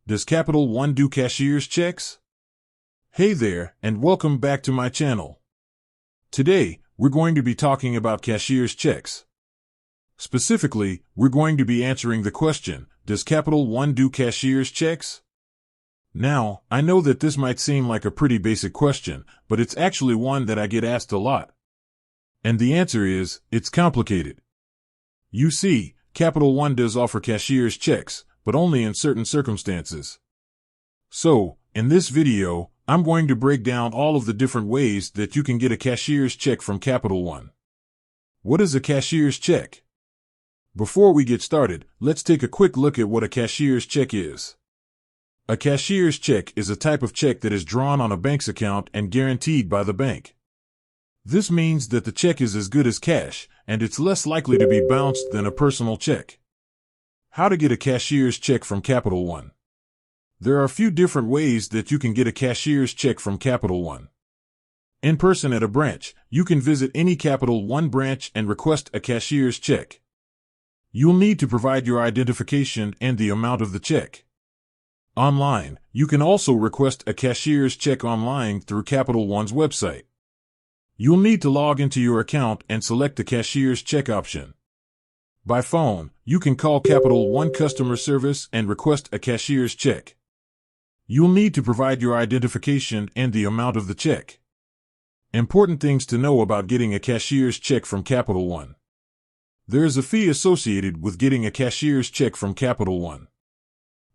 Does Capital One do cashier's checks? Hey there, and welcome back to my channel. Today, we're going to be talking about cashier's checks. Specifically, we're going to be answering the question, does Capital One do cashier's checks? Now, I know that this might seem like a pretty basic question, but it's actually one that I get asked a lot. And the answer is, it's complicated. You see, Capital One does offer cashier's checks, but only in certain circumstances. So, in this video, I'm going to break down all of the different ways that you can get a cashier's check from Capital One. What is a cashier's check? Before we get started, let's take a quick look at what a cashier's check is. A cashier's check is a type of check that is drawn on a bank's account and guaranteed by the bank. This means that the check is as good as cash, and it's less likely to be bounced than a personal check. How to get a cashier's check from Capital One? There are a few different ways that you can get a cashier's check from Capital One. In person at a branch, you can visit any Capital One branch and request a cashier's check. You'll need to provide your identification and the amount of the check. Online, you can also request a cashier's check online through Capital One's website. You'll need to log into your account and select the cashier's check option. By phone, you can call Capital One customer service and request a cashier's check. You'll need to provide your identification and the amount of the check. Important things to know about getting a cashier's check from Capital One. There is a fee associated with getting a cashier's check from Capital One.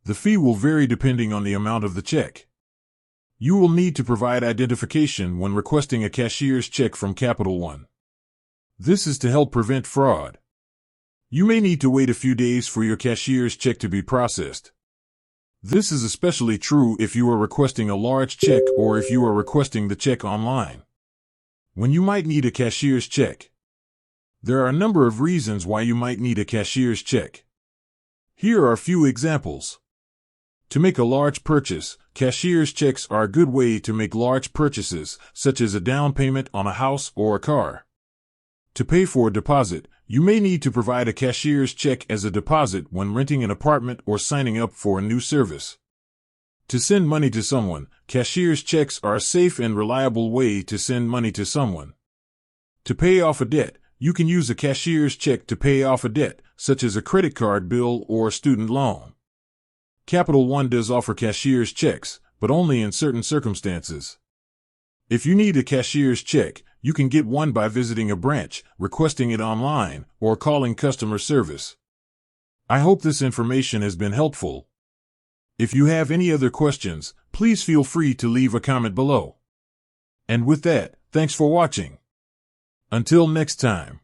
The fee will vary depending on the amount of the check. You will need to provide identification when requesting a cashier's check from Capital One. This is to help prevent fraud. You may need to wait a few days for your cashier's check to be processed. This is especially true if you are requesting a large check or if you are requesting the check online. When you might need a cashier's check. There are a number of reasons why you might need a cashier's check. Here are a few examples. To make a large purchase, cashier's checks are a good way to make large purchases, such as a down payment on a house or a car. To pay for a deposit, you may need to provide a cashier's check as a deposit when renting an apartment or signing up for a new service. To send money to someone, cashier's checks are a safe and reliable way to send money to someone. To pay off a debt, you can use a cashier's check to pay off a debt, such as a credit card bill or a student loan. Capital One does offer cashier's checks, but only in certain circumstances. If you need a cashier's check, you can get one by visiting a branch, requesting it online, or calling customer service. I hope this information has been helpful. If you have any other questions, please feel free to leave a comment below. And with that, thanks for watching. Until next time.